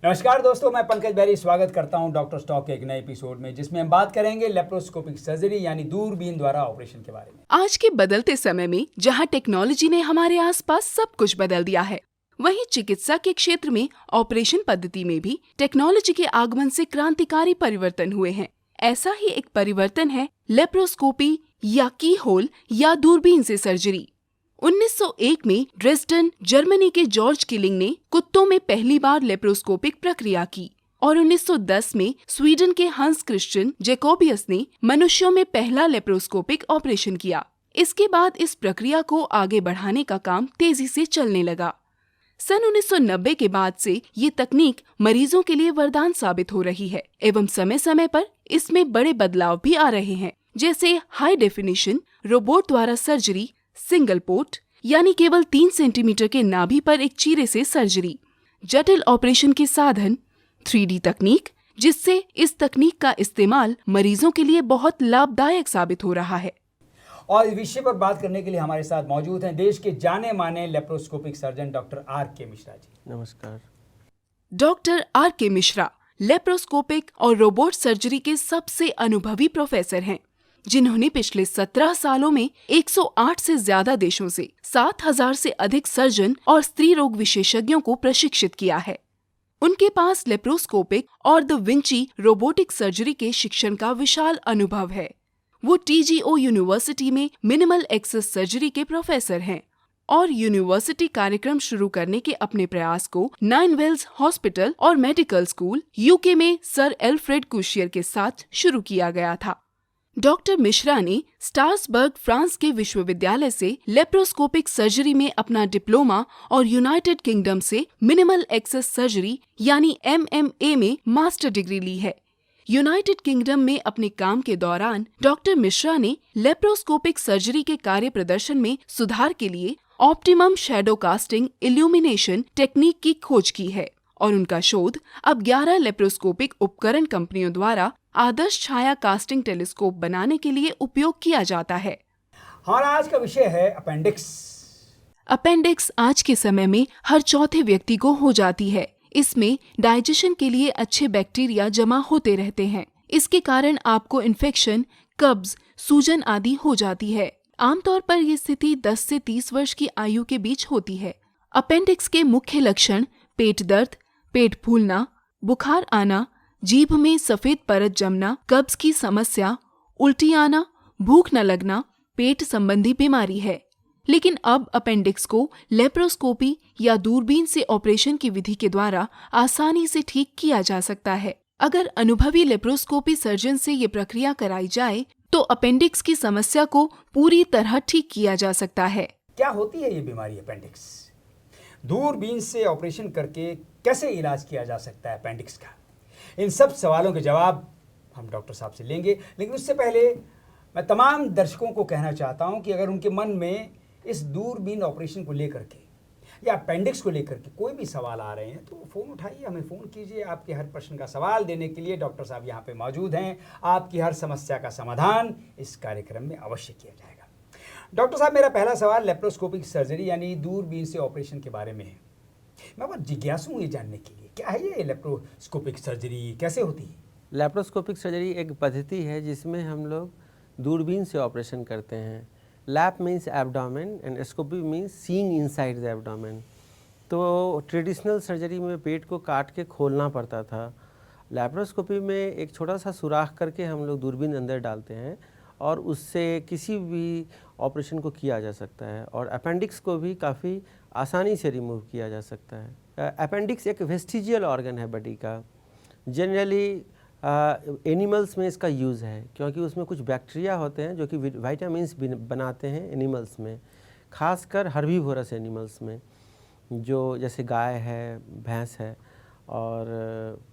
नमस्कार दोस्तों, मैं पंकज बैरी स्वागत करता हूं डॉक्टर स्टॉक के एक नए एपिसोड में, जिसमें हम बात करेंगे लेप्रोस्कोपिक सर्जरी यानी दूरबीन द्वारा ऑपरेशन के बारे में। आज के बदलते समय में जहां टेक्नोलॉजी ने हमारे आसपास सब कुछ बदल दिया है, वहीं चिकित्सा के क्षेत्र में ऑपरेशन पद्धति में भी टेक्नोलॉजी के आगमन से क्रांतिकारी परिवर्तन हुए हैं। ऐसा ही एक परिवर्तन है लेप्रोस्कोपी या की होल या दूरबीन से सर्जरी। 1901 में ड्रेसडन, जर्मनी के जॉर्ज किलिंग ने कुत्तों में पहली बार लेप्रोस्कोपिक प्रक्रिया की और 1910 में स्वीडन के हंस क्रिश्चियन जैकोबियस ने मनुष्यों में पहला लेप्रोस्कोपिक ऑपरेशन किया। इसके बाद इस प्रक्रिया को आगे बढ़ाने का काम तेजी से चलने लगा। सन 1990 के बाद से ये तकनीक मरीजों के लिए वरदान साबित हो रही है एवं समय समय पर इसमें बड़े बदलाव भी आ रहे हैं, जैसे हाई डेफिनेशन, रोबोट द्वारा सर्जरी, सिंगल पोर्ट यानी केवल 3 सेंटीमीटर के नाभि पर एक चीरे से सर्जरी, जटिल ऑपरेशन के साधन, 3D तकनीक, जिससे इस तकनीक का इस्तेमाल मरीजों के लिए बहुत लाभदायक साबित हो रहा है। और इस विषय पर बात करने के लिए हमारे साथ मौजूद हैं देश के जाने माने laparoscopic surgeon doctor R.K. Mishra ji. नमस्कार। Doctor R.K. मिश्रा लेप्रोस्कोपिक और रोबोट सर्जरी के सबसे अनुभवी प्रोफेसर हैं, जिन्होंने पिछले 17 सालों में 108 से ज्यादा देशों से 7000 से अधिक सर्जन और स्त्री रोग विशेषज्ञों को प्रशिक्षित किया है। उनके पास लेप्रोस्कोपिक और द विंची रोबोटिक सर्जरी के शिक्षण का विशाल अनुभव है। वो TGO यूनिवर्सिटी में मिनिमल एक्सेस सर्जरी के प्रोफेसर हैं और यूनिवर्सिटी कार्यक्रम शुरू करने के अपने प्रयास को 9 वेल्स हॉस्पिटल और मेडिकल स्कूल UK में सर एल्फ्रेड कुशियर के साथ शुरू किया गया था। डॉक्टर मिश्रा ने स्ट्रासबर्ग, फ्रांस के विश्वविद्यालय से लेप्रोस्कोपिक सर्जरी में अपना डिप्लोमा और यूनाइटेड किंगडम से मिनिमल एक्सेस सर्जरी यानी MMA में मास्टर डिग्री ली है। यूनाइटेड किंगडम में अपने काम के दौरान डॉक्टर मिश्रा ने लेप्रोस्कोपिक सर्जरी के कार्य प्रदर्शन में सुधार के लिए optimum shadow casting illumination technique की खोज की है और उनका शोध अब 11 लेप्रोस्कोपिक उपकरण कंपनियों द्वारा आदर्श छाया कास्टिंग टेलीस्कोप बनाने के लिए उपयोग किया जाता है। हमारा आज का विषय है अपेंडिक्स। अपेंडिक्स आज के समय में हर चौथे व्यक्ति को हो जाती है। इसमें डाइजेशन के लिए अच्छे बैक्टीरिया जमा होते रहते हैं। इसके कारण आपको इन्फेक्शन, कब्ज, सूजन आदि हो जाती है। आमतौर पर ये स्थिति 10 से 30 वर्ष की आयु के बीच होती है। अपेंडिक्स के मुख्य लक्षण पेट दर्द, पेट फूलना, बुखार आना, जीभ में सफेद परत जमना, कब्ज की समस्या, उल्टी आना, भूख न लगना, पेट संबंधी बीमारी है। लेकिन अब अपेंडिक्स को लेप्रोस्कोपी या दूरबीन से ऑपरेशन की विधि के द्वारा आसानी से ठीक किया जा सकता है। अगर अनुभवी लेप्रोस्कोपी सर्जन से ये प्रक्रिया कराई जाए तो अपेंडिक्स की समस्या को पूरी तरह ठीक किया जा सकता है। क्या होती है ये बीमारी अपेंडिक्स? दूरबीन से ऑपरेशन करके कैसे इलाज किया जा सकता है अपेंडिक्स का? इन सब सवालों के जवाब हम डॉक्टर साहब से लेंगे, लेकिन उससे पहले मैं तमाम दर्शकों को कहना चाहता हूं कि अगर उनके मन में इस दूरबीन ऑपरेशन को लेकर के या अपेंडिक्स को लेकर के कोई भी सवाल आ रहे हैं तो फ़ोन उठाइए, हमें फ़ोन कीजिए। आपके हर प्रश्न का सवाल देने के लिए डॉक्टर साहब यहाँ पे मौजूद हैं। आपकी हर समस्या का समाधान इस कार्यक्रम में अवश्य किया जाएगा। डॉक्टर साहब, मेरा पहला सवाल लेप्रोस्कोपिक सर्जरी यानी दूरबीन से ऑपरेशन के बारे में है। मैं बहुत जिज्ञासु हूँ ये जानने के लिए, क्या है ये लेप्रोस्कोपिक सर्जरी, कैसे होती है? लैप्रोस्कोपिक सर्जरी एक पद्धति है जिसमें हम लोग दूरबीन से ऑपरेशन करते हैं। Lap means abdomen and scopy means seeing inside the abdomen. तो ट्रेडिशनल सर्जरी में पेट को काट के खोलना पड़ता था। लैप्रोस्कोपी में एक छोटा सा सुराख करके हम लोग दूरबीन अंदर डालते हैं और उससे किसी भी ऑपरेशन को किया जा सकता है और अपेंडिक्स को भी काफ़ी आसानी से रिमूव किया जा सकता है। अपेंडिक्स एक वेस्टिजियल ऑर्गन है बॉडी का। जनरली एनिमल्स में इसका यूज़ है क्योंकि उसमें कुछ बैक्टीरिया होते हैं जो कि विटामिन्स बनाते हैं एनिमल्स में, खासकर हर्बीवोरस एनिमल्स में, जो जैसे गाय है, भैंस है और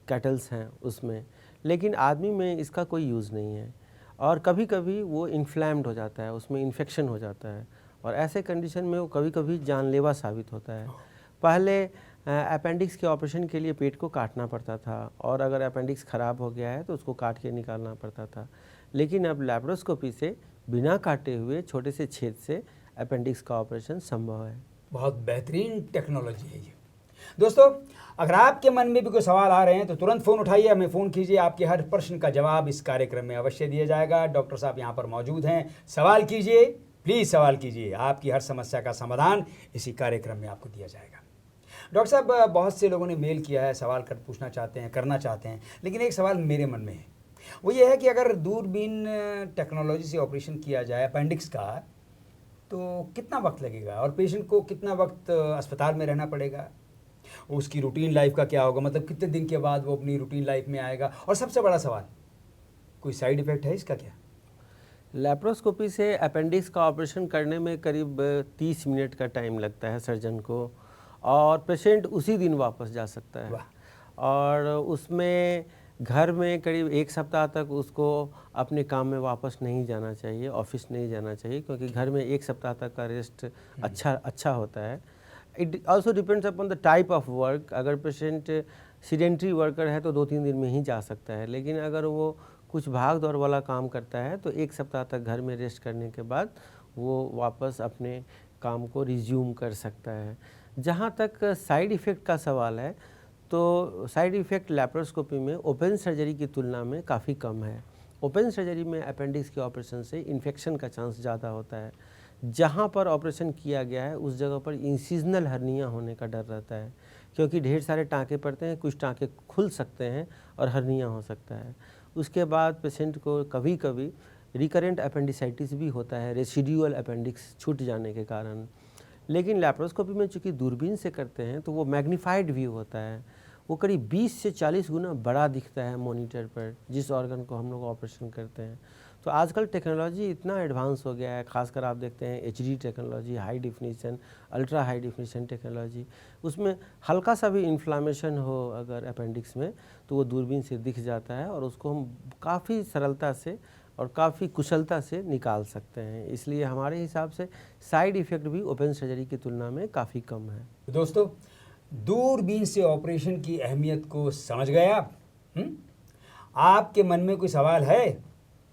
कैटल्स हैं उसमें। लेकिन आदमी में इसका कोई यूज़ नहीं है और कभी कभी वो इन्फ्लेम्ड हो जाता है, उसमें इन्फेक्शन हो जाता है और ऐसे कंडीशन में वो कभी कभी जानलेवा साबित होता है। पहले अपेंडिक्स के ऑपरेशन के लिए पेट को काटना पड़ता था और अगर अपेंडिक्स ख़राब हो गया है तो उसको काट के निकालना पड़ता था। लेकिन अब लैप्रोस्कोपी से बिना काटे हुए छोटे से छेद से अपेंडिक्स का ऑपरेशन संभव है। बहुत बेहतरीन टेक्नोलॉजी है ये। दोस्तों, अगर आपके मन में भी कोई सवाल आ रहे हैं तो तुरंत फ़ोन उठाइए, हमें फ़ोन कीजिए। आपके हर प्रश्न का जवाब इस कार्यक्रम में अवश्य दिया जाएगा। डॉक्टर साहब यहाँ पर मौजूद हैं, सवाल कीजिए, प्लीज़ सवाल कीजिए। आपकी हर समस्या का समाधान इसी कार्यक्रम में आपको दिया जाएगा। डॉक्टर साहब, बहुत से लोगों ने मेल किया है, सवाल पूछना चाहते हैं, करना चाहते हैं, लेकिन एक सवाल मेरे मन में है, वो ये है कि अगर दूरबीन टेक्नोलॉजी से ऑपरेशन किया जाए अपेंडिक्स का, तो कितना वक्त लगेगा और पेशेंट को कितना वक्त अस्पताल में रहना पड़ेगा? उसकी रूटीन लाइफ का क्या होगा, मतलब कितने दिन के बाद वो अपनी रूटीन लाइफ में आएगा? और सबसे बड़ा सवाल, कोई साइड इफ़ेक्ट है इसका क्या? लैप्रोस्कोपी से अपेंडिक्स का ऑपरेशन करने में करीब 30 मिनट का टाइम लगता है सर्जन को, और पेशेंट उसी दिन वापस जा सकता है। और उसमें घर में करीब 1 सप्ताह तक उसको अपने काम में वापस नहीं जाना चाहिए, ऑफिस नहीं जाना चाहिए, क्योंकि घर में 1 सप्ताह तक का रेस्ट अच्छा होता है। It also depends upon the type of work. अगर पेशेंट सीडेंट्री वर्कर है तो 2-3 दिन में ही जा सकता है, लेकिन अगर वो कुछ भाग दौड़ वाला काम करता है तो 1 सप्ताह तक घर में रेस्ट करने के बाद वो वापस अपने काम को रिज्यूम कर सकता है। जहाँ तक साइड इफ़ेक्ट का सवाल है, तो साइड इफ़ेक्ट लैप्रोस्कोपी में ओपन सर्जरी की तुलना में काफ़ी कम है। ओपन सर्जरी में अपेंडिक्स के ऑपरेशन से इन्फेक्शन का चांस ज़्यादा होता है। जहाँ पर ऑपरेशन किया गया है उस जगह पर इंसिजनल हर्निया होने का डर रहता है, क्योंकि ढेर सारे टाँके पड़ते हैं, कुछ टाँके खुल सकते हैं और हर्निया हो सकता है। उसके बाद पेशेंट को कभी कभी रिकरेंट अपेंडिसाइटिस भी होता है, रेसिडुअल अपेंडिक्स छूट जाने के कारण। लेकिन लैप्रोस्कोपी में चूँकि दूरबीन से करते हैं तो वो मैग्नीफाइड व्यू होता है, वो करीब 20 से 40 गुना बड़ा दिखता है मॉनिटर पर जिस ऑर्गन को हम लोग ऑपरेशन करते हैं। तो आजकल टेक्नोलॉजी इतना एडवांस हो गया है, खासकर आप देखते हैं HD technology, high definition, ultra high definition technology, उसमें हल्का सा भी इन्फ्लामेशन हो अगर अपेंडिक्स में तो वो दूरबीन से दिख जाता है और उसको हम काफ़ी सरलता से और काफ़ी कुशलता से निकाल सकते हैं। इसलिए हमारे हिसाब से साइड इफ़ेक्ट भी ओपन सर्जरी की तुलना में काफ़ी कम है। दोस्तों, दूरबीन से ऑपरेशन की अहमियत को समझ गए आप? आपके मन में कोई सवाल है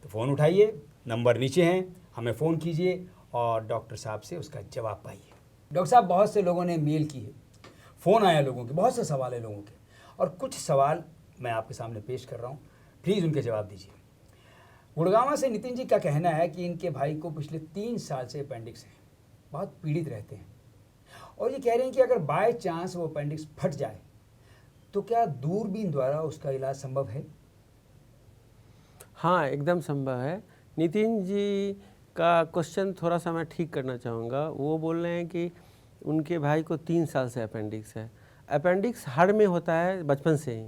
तो फ़ोन उठाइए, नंबर नीचे हैं, हमें फ़ोन कीजिए और डॉक्टर साहब से उसका जवाब पाइए। डॉक्टर साहब, बहुत से लोगों ने मेल की है, फ़ोन आया लोगों के, बहुत से सवाल है लोगों के, और कुछ सवाल मैं आपके सामने पेश कर रहा हूँ, प्लीज़ उनके जवाब दीजिए। गुड़गांव से नितिन जी का कहना है कि इनके भाई को पिछले 3 साल से अपेंडिक्स है, बहुत पीड़ित रहते हैं, और ये कह रहे हैं कि अगर बाय चांस वो अपेंडिक्स फट जाए तो क्या दूरबीन द्वारा उसका इलाज संभव है? हाँ, एकदम संभव है। नितिन जी का क्वेश्चन थोड़ा सा मैं ठीक करना चाहूँगा। वो बोल रहे हैं कि उनके भाई को 3 साल से अपेंडिक्स है। अपेंडिक्स हाड़ में होता है बचपन से ही,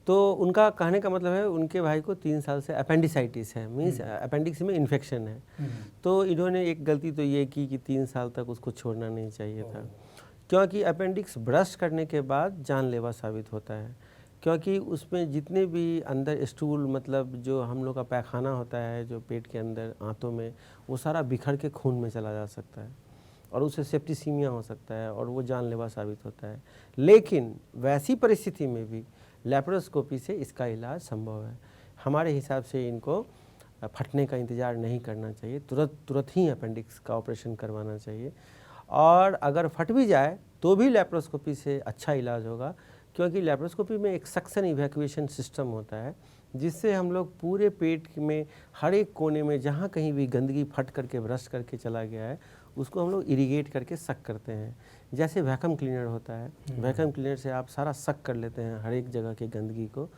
तो उनका कहने का मतलब है उनके भाई को 3 साल से अपेंडिसाइटिस है, मीन्स अपेंडिक्स में इन्फेक्शन है। तो इन्होंने एक गलती तो ये की कि 3 साल तक उसको छोड़ना नहीं चाहिए था, क्योंकि अपेंडिक्स ब्रश करने के बाद जानलेवा साबित होता है, क्योंकि उसमें जितने भी अंदर स्टूल, मतलब जो हम लोग का पैखाना होता है जो पेट के अंदर आंतों में, वो सारा बिखर के खून में चला जा सकता है और उससे सेप्टिसीमिया हो सकता है और वो जानलेवा साबित होता है। लेकिन वैसी परिस्थिति में भी लैप्रोस्कोपी से इसका इलाज संभव है। हमारे हिसाब से इनको फटने का इंतज़ार नहीं करना चाहिए, तुरंत ही अपेंडिक्स का ऑपरेशन करवाना चाहिए। और अगर फट भी जाए तो भी लैप्रोस्कोपी से अच्छा इलाज होगा, क्योंकि लैप्रोस्कोपी में एक सक्शन इवैक्यूएशन सिस्टम होता है, जिससे हम लोग पूरे पेट में हर एक कोने में जहाँ कहीं भी गंदगी फट करके ब्रश करके चला गया है उसको हम लोग इरिगेट करके सक करते हैं। जैसे वैक्यूम क्लीनर होता है, वैक्यूम क्लीनर से आप सारा सक कर लेते हैं हर एक जगह की गंदगी को,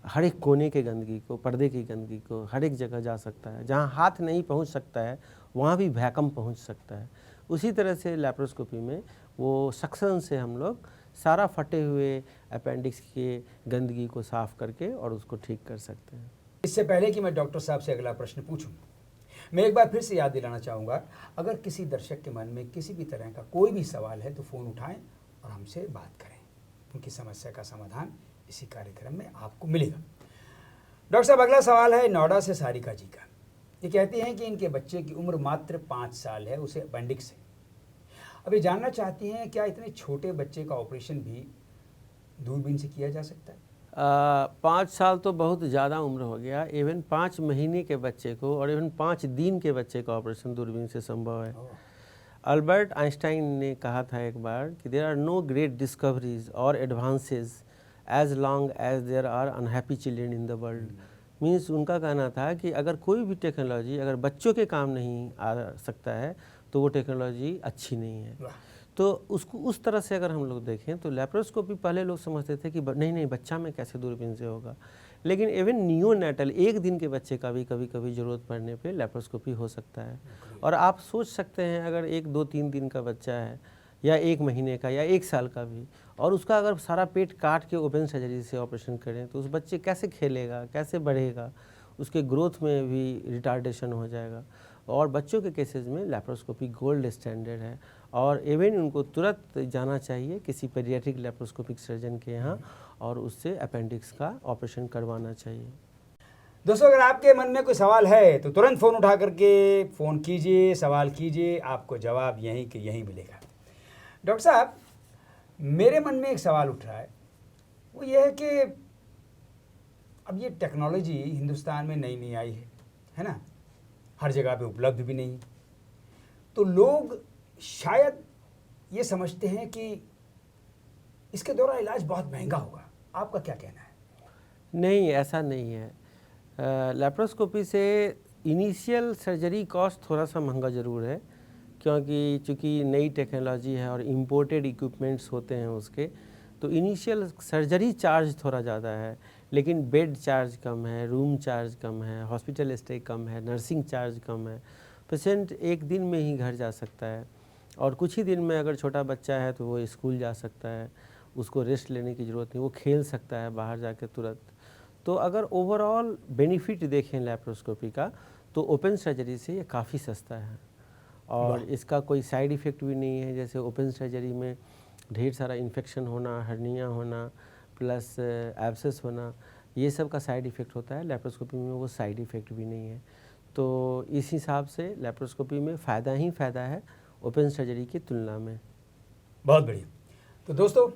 हर एक कोने के गंदगी को, पर्दे की गंदगी को, हर एक जगह जा सकता है। जहाँ हाथ नहीं पहुँच सकता है वहाँ भी वैक्यूम पहुँच सकता है। उसी तरह से लैप्रोस्कोपी में वो सक्शन से हम लोग सारा फटे हुए अपेंडिक्स के गंदगी को साफ़ करके और उसको ठीक कर सकते हैं। इससे पहले कि मैं डॉक्टर साहब से अगला प्रश्न पूछूं, मैं एक बार फिर से याद दिलाना चाहूँगा, अगर किसी दर्शक के मन में किसी भी तरह का कोई भी सवाल है तो फ़ोन उठाएं और हमसे बात करें। उनकी समस्या का समाधान इसी कार्यक्रम में आपको मिलेगा। डॉक्टर साहब, अगला सवाल है नोएडा से सारिका जी का। ये कहती हैं कि इनके बच्चे की उम्र मात्र 5 साल है, उसे अपेंडिक्स है। अभी जानना चाहती हैं क्या इतने छोटे बच्चे का ऑपरेशन भी दूरबीन से किया जा सकता है? 5 साल तो बहुत ज़्यादा उम्र हो गया। इवन 5 महीने के बच्चे को और इवन 5 दिन के बच्चे का ऑपरेशन दूरबीन से संभव है। अल्बर्ट आइंस्टाइन ने कहा था एक बार कि there are no great discoveries और advances as long as there are unhappy children in the world. Means उनका कहना था कि अगर कोई भी टेक्नोलॉजी अगर बच्चों के काम नहीं आ सकता है तो वो टेक्नोलॉजी अच्छी नहीं है। तो उसको उस तरह से अगर हम लोग देखें तो लेप्रोस्कोपी पहले लोग समझते थे कि नहीं बच्चा में कैसे दूरबीन से होगा, लेकिन इवन नियोनेटल 1 दिन के बच्चे का भी कभी ज़रूरत पड़ने पे लेप्रोस्कोपी हो सकता है। और आप सोच सकते हैं अगर 1, 2, 3 दिन का बच्चा है या 1 महीने का या 1 साल का भी, और उसका अगर सारा पेट काट के ओपन सर्जरी से ऑपरेशन करें तो उस बच्चे कैसे खेलेगा, कैसे बढ़ेगा, उसके ग्रोथ में भी रिटार्डेशन हो जाएगा। और बच्चों के केसेस में लेप्रोस्कोपी गोल्ड स्टैंडर्ड है और इवन उनको तुरंत जाना चाहिए किसी पेडियाट्रिक लेप्रोस्कोपिक सर्जन के यहाँ और उससे अपेंडिक्स का ऑपरेशन करवाना चाहिए। दोस्तों, अगर आपके मन में कोई सवाल है तो तुरंत फ़ोन उठा करके फ़ोन कीजिए, सवाल कीजिए, आपको जवाब यहीं के यहीं मिलेगा। डॉक्टर साहब, मेरे मन में एक सवाल उठ रहा है, वो ये है कि अब ये टेक्नोलॉजी हिंदुस्तान में नई नई आई है ना, हर जगह पे उपलब्ध भी नहीं, तो लोग शायद ये समझते हैं कि इसके द्वारा इलाज बहुत महंगा होगा। आपका क्या कहना है? नहीं, ऐसा नहीं है। लेप्रोस्कोपी से इनिशियल सर्जरी कॉस्ट थोड़ा सा महंगा ज़रूर है, क्योंकि चूँकि नई टेक्नोलॉजी है और इम्पोर्टेड इक्विपमेंट्स होते हैं उसके, तो इनिशियल सर्जरी चार्ज थोड़ा ज़्यादा है, लेकिन बेड चार्ज कम है, रूम चार्ज कम है, हॉस्पिटल स्टे कम है, नर्सिंग चार्ज कम है। पेशेंट 1 दिन में ही घर जा सकता है और कुछ ही दिन में अगर छोटा बच्चा है तो वो स्कूल जा सकता है, उसको रेस्ट लेने की ज़रूरत नहीं, वो खेल सकता है बाहर जाके तुरंत। तो अगर ओवरऑल बेनिफिट देखें लेप्रोस्कोपी का तो ओपन सर्जरी से ये काफ़ी सस्ता है और इसका कोई साइड इफ़ेक्ट भी नहीं है। जैसे ओपन सर्जरी में ढेर सारा इन्फेक्शन होना, हर्निया होना, प्लस एब्सेस होना, ये सब का साइड इफ़ेक्ट होता है। लेप्रोस्कोपी में वो साइड इफ़ेक्ट भी नहीं है। तो इस हिसाब से लेप्रोस्कोपी में फ़ायदा ही फ़ायदा है ओपन सर्जरी की तुलना में। बहुत बढ़िया। तो दोस्तों,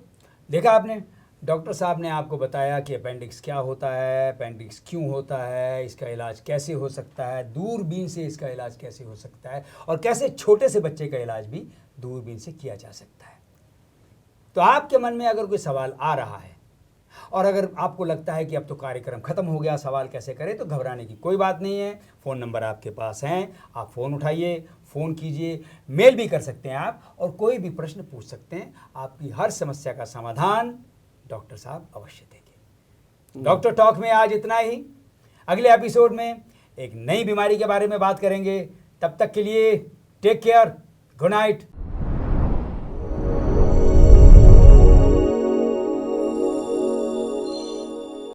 देखा आपने, डॉक्टर साहब ने आपको बताया कि अपेंडिक्स क्या होता है, अपेंडिक्स क्यों होता है, इसका इलाज कैसे हो सकता है, दूरबीन से इसका इलाज कैसे हो सकता है और कैसे छोटे से बच्चे का इलाज भी दूरबीन से किया जा सकता है। तो आपके मन में अगर कोई सवाल आ रहा है और अगर आपको लगता है कि अब तो कार्यक्रम खत्म हो गया, सवाल कैसे करें, तो घबराने की कोई बात नहीं है। फ़ोन नंबर आपके पास हैं, आप फ़ोन उठाइए, फ़ोन कीजिए, मेल भी कर सकते हैं आप और कोई भी प्रश्न पूछ सकते हैं। आपकी हर समस्या का समाधान डॉक्टर साहब अवश्य देंगे। डॉक्टर टॉक में आज इतना ही। अगले एपिसोड में एक नई बीमारी के बारे में बात करेंगे। तब तक के लिए टेक केयर, गुड नाइट,